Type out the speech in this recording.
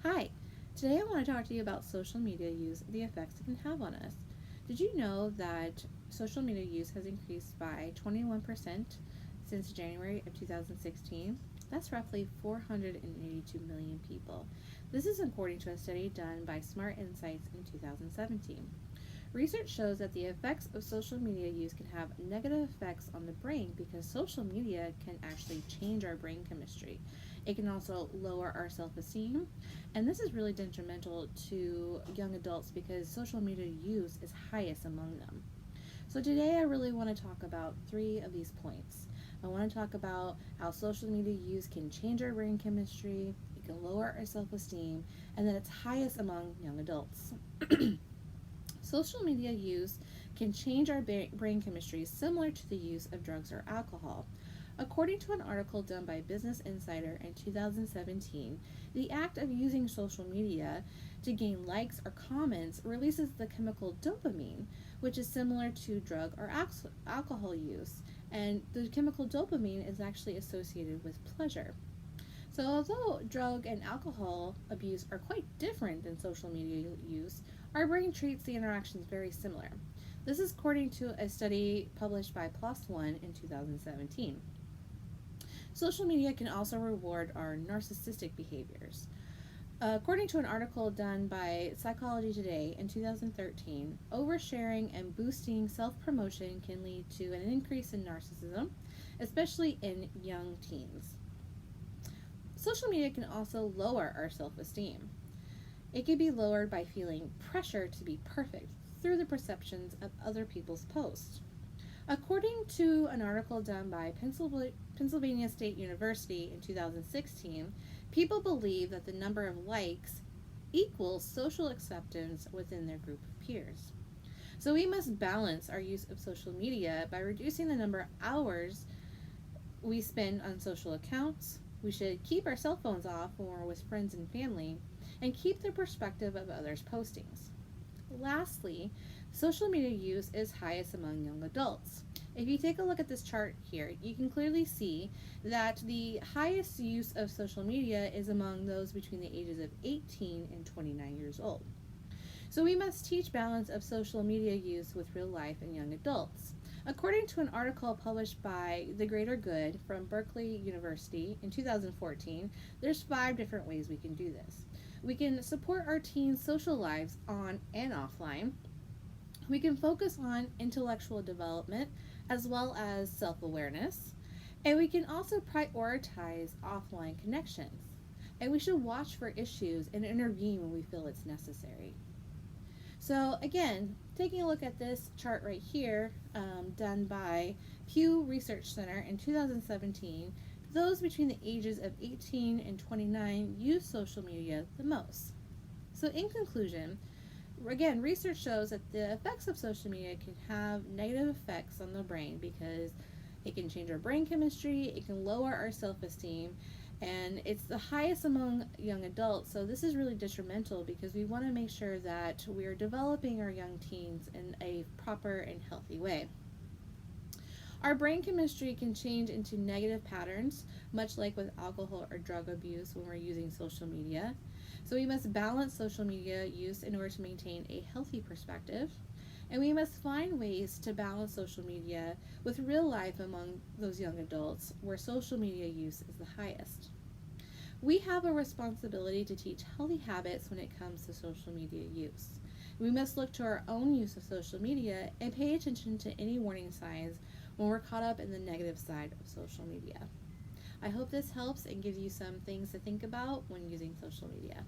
Hi, today I want to talk to you about social media use and the effects it can have on us. Did you know that social media use has increased by 21% since January of 2016? That's roughly 482 million people. This is according to a study done by Smart Insights in 2017. Research shows that the effects of social media use can have negative effects on the brain because social media can actually change our brain chemistry. It can also lower our self esteem, and this is really detrimental to young adults because social media use is highest among them. So, today I really want to talk about three of these points. I want to talk about how social media use can change our brain chemistry, it can lower our self esteem, and that it's highest among young adults. Social media use can change our brain chemistry similar to the use of drugs or alcohol. According to an article done by Business Insider in 2017, the act of using social media to gain likes or comments releases the chemical dopamine, which is similar to drug or alcohol use. And the chemical dopamine is actually associated with pleasure. So, although drug and alcohol abuse are quite different than social media use, our brain treats the interactions very similar. This is according to a study published by PLOS ONE in 2017. Social media can also reward our narcissistic behaviors. According to an article done by Psychology Today in 2013, oversharing and boosting self promotion can lead to an increase in narcissism, especially in young teens. Social media can also lower our self esteem. It can be lowered by feeling pressure to be perfect through the perceptions of other people's posts. According to an article done by Pennsylvania State University in 2016, people believe that the number of likes equals social acceptance within their group of peers. So we must balance our use of social media by reducing the number of hours we spend on social accounts. We should keep our cell phones off when we're with friends and family and keep the perspective of others' postings. Lastly, social media use is highest among young adults. If you take a look at this chart here, you can clearly see that the highest use of social media is among those between the ages of 18 and 29 years old. So we must teach balance of social media use with real life and young adults. According to an article published by The Greater Good from Berkeley University in 2014, there's 5 different ways we can do this. We can support our teens' social lives on and offline. We can focus on intellectual development as well as self awareness. And we can also prioritize offline connections. And we should watch for issues and intervene when we feel it's necessary. So, again, taking a look at this chart right here, done by Pew Research Center in 2017, those between the ages of 18 and 29 use social media the most. So, in conclusion, again, research shows that the effects of social media can have negative effects on the brain because it can change our brain chemistry, it can lower our self esteem, and it's the highest among young adults. So, this is really detrimental because we want to make sure that we are developing our young teens in a proper and healthy way. Our brain chemistry can change into negative patterns, much like with alcohol or drug abuse when we're using social media. So we must balance social media use in order to maintain a healthy perspective. And we must find ways to balance social media with real life among those young adults where social media use is the highest. We have a responsibility to teach healthy habits when it comes to social media use. We must look to our own use of social media and pay attention to any warning signs when we're caught up in the negative side of social media. I hope this helps and gives you some things to think about when using social media.